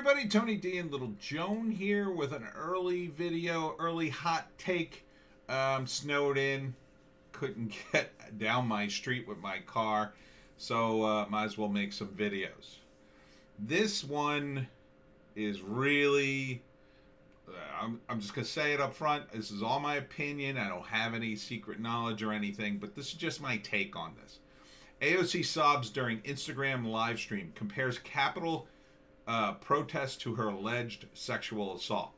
everybody, Tony D and Little Joan here with an early video, early hot take. Snowed in, couldn't get down my street with my car, so might as well make some videos. This one is really, I'm just going to say it up front. This is all my opinion. I don't have any secret knowledge or anything, but this is just my take on this. AOC sobs during Instagram live stream, compares Capitol protest to her alleged sexual assault.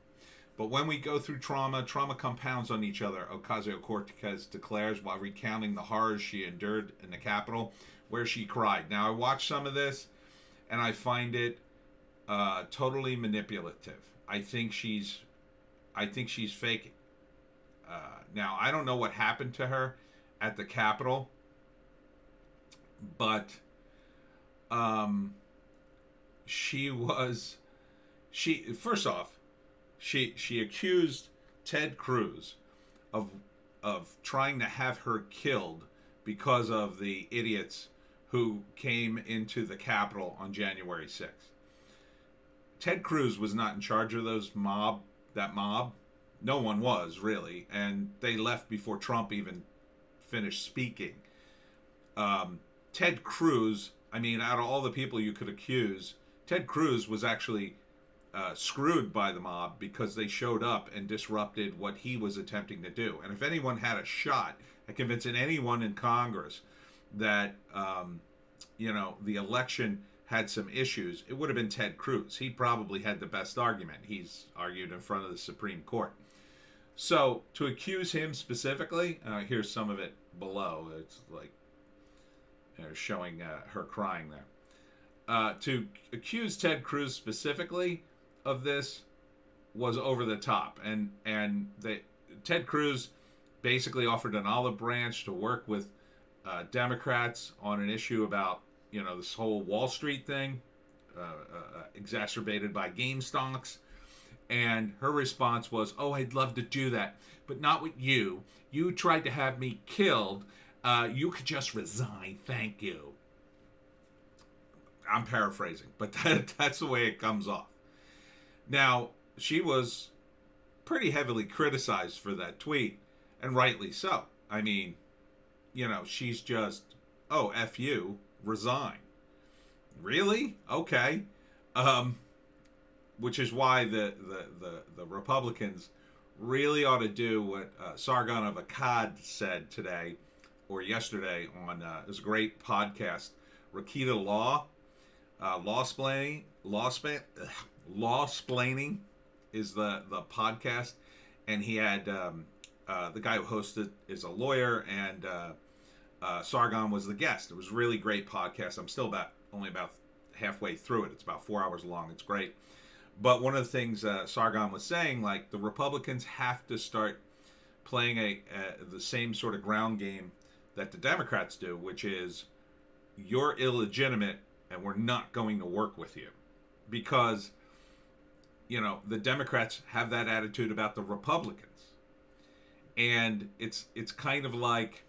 But when we go through trauma compounds on each other, Ocasio-Cortez declares while recounting the horrors she endured in the Capitol, where she cried. Now, I watched some of this, and I find it totally manipulative. I think she's faking. Now, I don't know what happened to her at the Capitol, but she first off, she accused Ted Cruz of trying to have her killed because of the idiots who came into the Capitol on January 6th. Ted Cruz was not in charge of that mob. No one was, really, and they left before Trump even finished speaking. Ted Cruz, out of all the people you could accuse, Ted Cruz was actually screwed by the mob because they showed up and disrupted what he was attempting to do. And if anyone had a shot at convincing anyone in Congress that, the election had some issues, it would have been Ted Cruz. He probably had the best argument. He's argued in front of the Supreme Court. So to accuse him specifically, here's some of it below. It's like showing her crying there. To accuse Ted Cruz specifically of this was over the top, and Ted Cruz basically offered an olive branch to work with Democrats on an issue about this whole Wall Street thing, exacerbated by game stocks, and her response was, "Oh, I'd love to do that, but not with you. You tried to have me killed. You could just resign. Thank you." I'm paraphrasing, but that's the way it comes off. Now, she was pretty heavily criticized for that tweet, and rightly so. She's just, "Oh, F you, resign." Really? Okay. Which is why the Republicans really ought to do what Sargon of Akkad said today or yesterday on this great podcast, Rakita Law. Law splaining is the podcast, and he had the guy who hosted is a lawyer, and Sargon was the guest. It was a really great podcast. I'm still only about halfway through it. It's about 4 hours long. It's great. But one of the things Sargon was saying, like, the Republicans have to start playing the same sort of ground game that the Democrats do, which is, you're illegitimate and we're not going to work with you. Because, the Democrats have that attitude about the Republicans. And it's kind of like,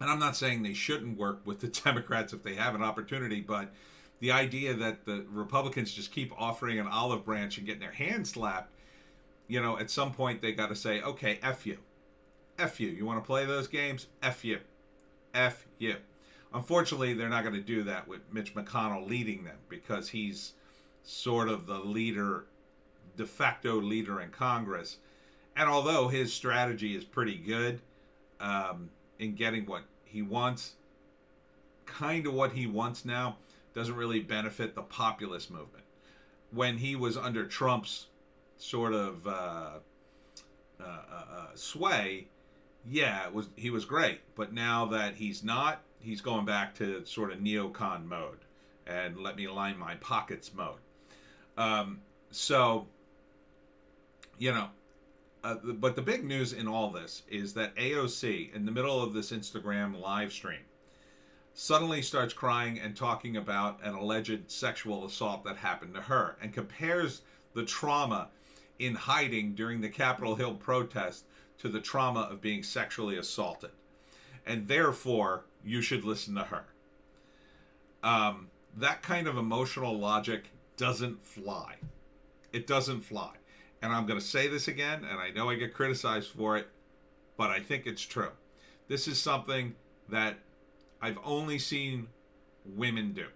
and I'm not saying they shouldn't work with the Democrats if they have an opportunity, but the idea that the Republicans just keep offering an olive branch and getting their hand slapped, at some point they got to say, okay, F you. F you. You want to play those games? F you. F you. Unfortunately, they're not going to do that with Mitch McConnell leading them, because he's sort of the leader, de facto leader in Congress. And although his strategy is pretty good in getting what he wants, kind of what he wants now doesn't really benefit the populist movement. When he was under Trump's sort of sway, yeah, he was great. But now that he's not, he's going back to sort of neocon mode and let me line my pockets mode. But the big news in all this is that AOC, in the middle of this Instagram live stream, suddenly starts crying and talking about an alleged sexual assault that happened to her, and compares the trauma in hiding during the Capitol Hill protest to the trauma of being sexually assaulted. And therefore, you should listen to her. That kind of emotional logic doesn't fly. It doesn't fly. And I'm going to say this again, and I know I get criticized for it, but I think it's true. This is something that I've only seen women do.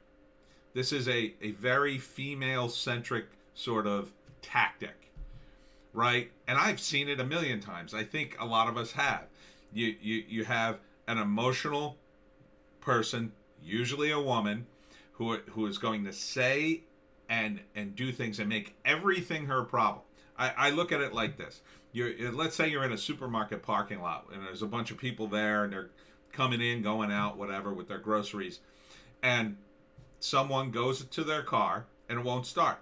This is a very female-centric sort of tactic, right? And I've seen it a million times. I think a lot of us have. You have an emotional person, usually a woman, who is going to say and do things and make everything her problem. I look at it like this. Let's say you're in a supermarket parking lot and there's a bunch of people there and they're coming in, going out, whatever, with their groceries. And someone goes to their car and it won't start.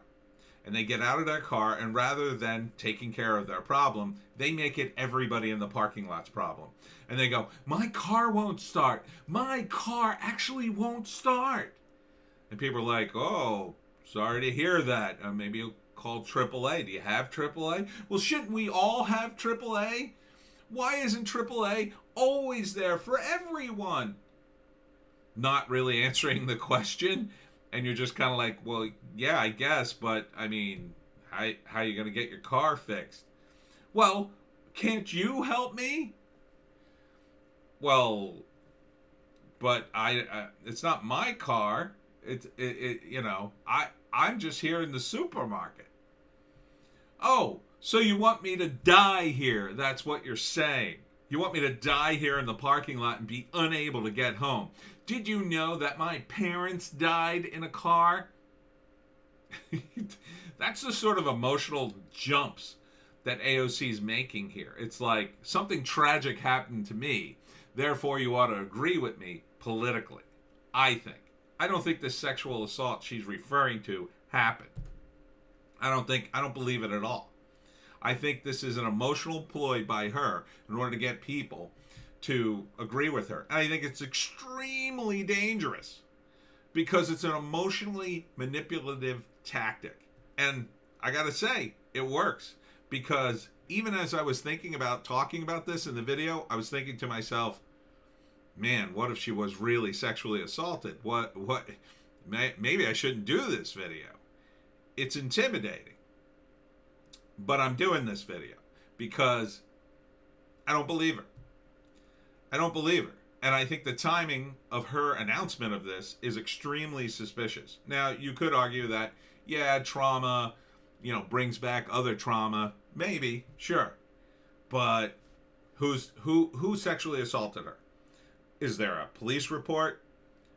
And they get out of their car, and rather than taking care of their problem, they make it everybody in the parking lot's problem. And they go, my car won't start. My car actually won't start. And people are like, oh, sorry to hear that. Maybe you'll call AAA. Do you have AAA? Well, shouldn't we all have AAA? Why isn't AAA always there for everyone? Not really answering the question. And you're just kind of like, well, yeah, I guess, but I mean, how are you going to get your car fixed? Well, can't you help me? Well, but it's not my car. I'm just here in the supermarket. Oh, so you want me to die here? That's what you're saying. You want me to die here in the parking lot and be unable to get home. Did you know that my parents died in a car? That's the sort of emotional jumps that AOC is making here. It's like something tragic happened to me. Therefore, you ought to agree with me politically. I think. I don't think the sexual assault she's referring to happened. I don't believe it at all. I think this is an emotional ploy by her in order to get people to agree with her. And I think it's extremely dangerous because it's an emotionally manipulative tactic. And I gotta say, it works, because even as I was thinking about talking about this in the video, I was thinking to myself, man, what if she was really sexually assaulted? Maybe I shouldn't do this video. It's intimidating. But I'm doing this video because I don't believe her. I don't believe her. And I think the timing of her announcement of this is extremely suspicious. Now, you could argue that, yeah, trauma, brings back other trauma. Maybe, sure. But who sexually assaulted her? Is there a police report?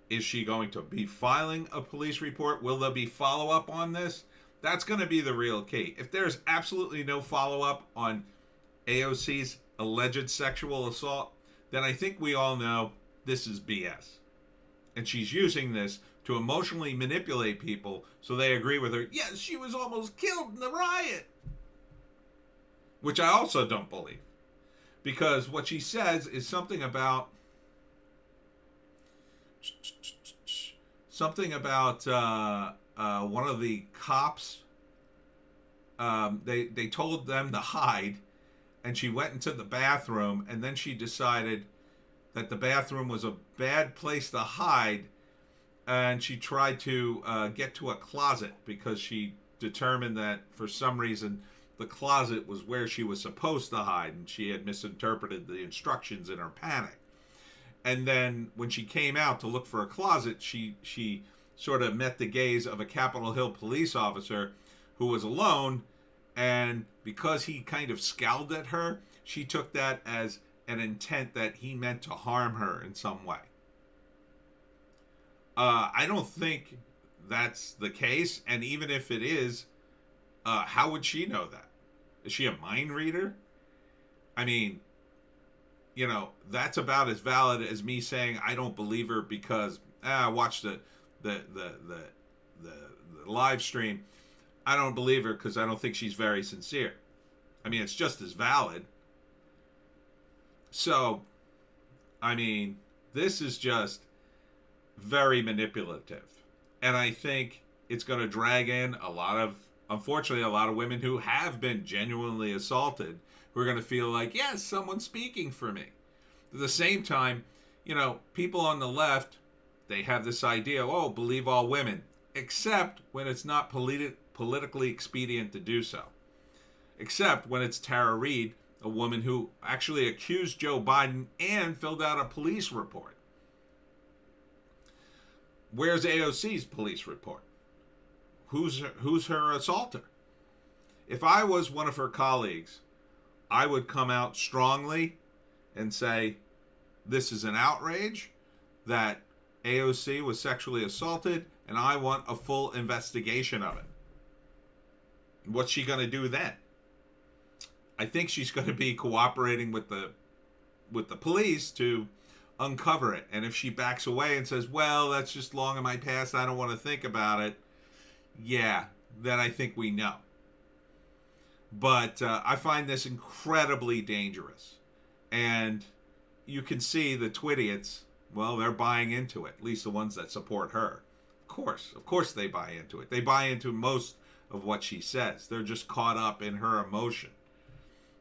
Is she going to be filing a police report? Will there be follow-up on this? That's going to be the real key. If there's absolutely no follow-up on AOC's alleged sexual assault, then I think we all know this is BS. And she's using this to emotionally manipulate people so they agree with her. Yes, she was almost killed in the riot. Which I also don't believe. Because what she says is something about one of the cops. They told them to hide, and she went into the bathroom, and then she decided that the bathroom was a bad place to hide, and she tried to get to a closet because she determined that for some reason the closet was where she was supposed to hide, and she had misinterpreted the instructions in her panic. And then when she came out to look for a closet, she sort of met the gaze of a Capitol Hill police officer who was alone, and because he kind of scowled at her, she took that as an intent that he meant to harm her in some way. I don't think that's the case, and even if it is, how would she know that? Is she a mind reader? I mean, that's about as valid as me saying I don't believe her because I watched the live stream. I don't believe her because I don't think she's very sincere. I mean, it's just as valid. So, I mean, this is just very manipulative. And I think it's going to drag in unfortunately, a lot of women who have been genuinely assaulted who are going to feel like, yes, someone's speaking for me. At the same time, people on the left, they have this idea, believe all women. except when it's not politically expedient to do so. Except when it's Tara Reade, a woman who actually accused Joe Biden and filled out a police report. Where's AOC's police report? Who's her assaulter? If I was one of her colleagues, I would come out strongly and say, this is an outrage that AOC was sexually assaulted, and I want a full investigation of it. What's she going to do then? I think she's going to be cooperating with the police to uncover it. And if she backs away and says, well, that's just long in my past, I don't want to think about it, yeah, then I think we know. But I find this incredibly dangerous. And you can see the Twidiots, well, they're buying into it, at least the ones that support her. Of course they buy into it. They buy into most of what she says. They're just caught up in her emotion.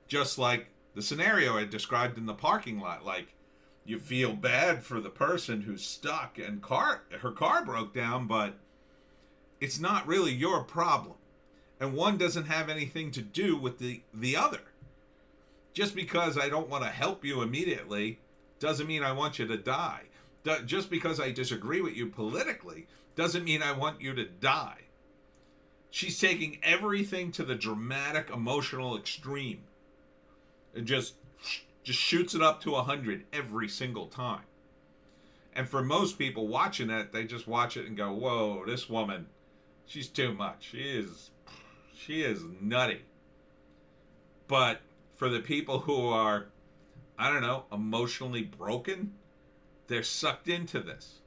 Just like the scenario I described in the parking lot, like you feel bad for the person who's stuck and her car broke down, but it's not really your problem. And one doesn't have anything to do with the other. Just because I don't want to help you immediately doesn't mean I want you to die. Just because I disagree with you politically doesn't mean I want you to die. She's taking everything to the dramatic, emotional extreme. And just shoots it up to 100 every single time. And for most people watching it, they just watch it and go, whoa, this woman, she's too much. She is nutty. But for the people who are, I don't know, emotionally broken, they're sucked into this.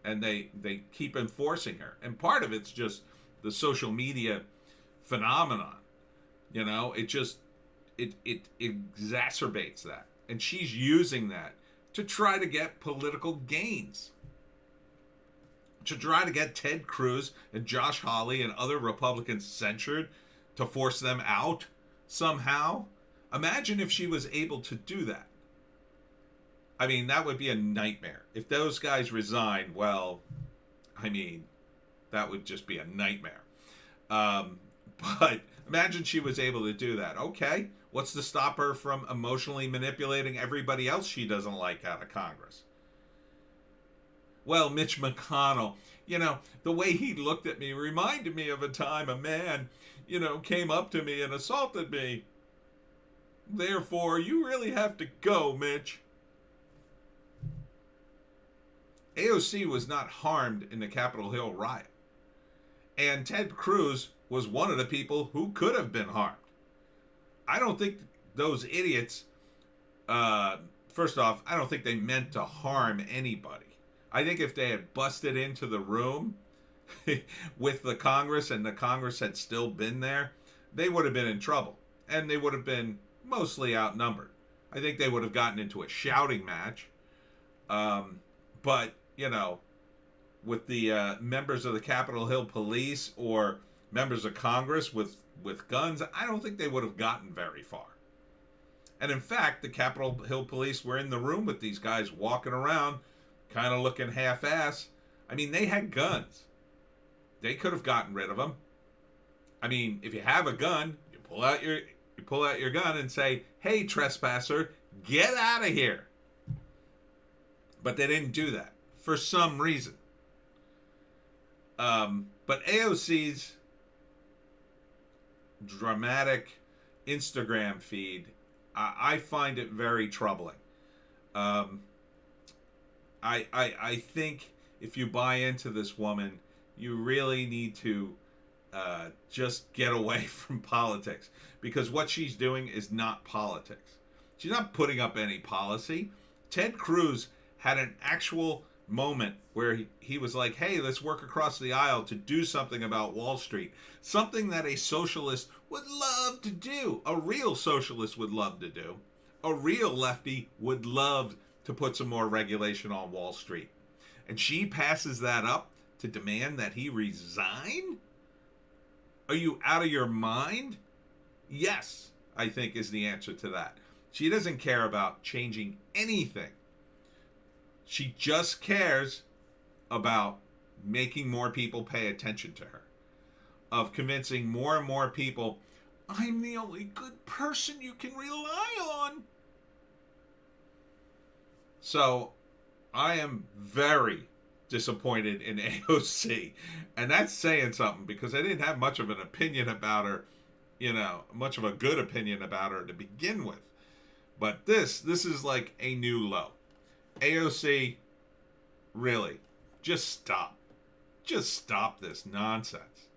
And they keep enforcing her. And part of it's just the social media phenomenon. You know, it exacerbates that. And she's using that to try to get political gains. To try to get Ted Cruz and Josh Hawley and other Republicans censured, to force them out somehow. Imagine if she was able to do that. I mean, that would be a nightmare. If those guys resigned, well, I mean, that would just be a nightmare. But imagine she was able to do that. Okay, what's to stop her from emotionally manipulating everybody else she doesn't like out of Congress? Well, Mitch McConnell, you know, the way he looked at me reminded me of a time a man, you know, came up to me and assaulted me. Therefore, you really have to go, Mitch. AOC was not harmed in the Capitol Hill riot. And Ted Cruz was one of the people who could have been harmed. I don't think those idiots, first off, I don't think they meant to harm anybody. I think if they had busted into the room with the Congress and the Congress had still been there, they would have been in trouble. And they would have been mostly outnumbered. I think they would have gotten into a shouting match. But, you know, with the members of the Capitol Hill Police or members of Congress with guns, I don't think they would have gotten very far. And in fact, the Capitol Hill Police were in the room with these guys walking around, kind of looking half-ass. I mean, they had guns. They could have gotten rid of them. I mean, if you have a gun, you pull out your gun and say, hey, trespasser, get out of here. But they didn't do that for some reason. But AOC's dramatic Instagram feed, I find it very troubling. I think if you buy into this woman, you really need to just get away from politics, because what she's doing is not politics. She's not putting up any policy. Ted Cruz had an actual moment where he was like, hey, let's work across the aisle to do something about Wall Street. Something that a socialist would love to do. A real socialist would love to do. A real lefty would love to put some more regulation on Wall Street. And she passes that up to demand that he resign? Are you out of your mind? Yes, I think is the answer to that. She doesn't care about changing anything. She just cares about making more people pay attention to her, of convincing more and more people, I'm the only good person you can rely on. So I am very disappointed in AOC. And that's saying something, because I didn't have much of an opinion about her, much of a good opinion about her to begin with. But this is like a new low. AOC, really, just stop. Just stop this nonsense.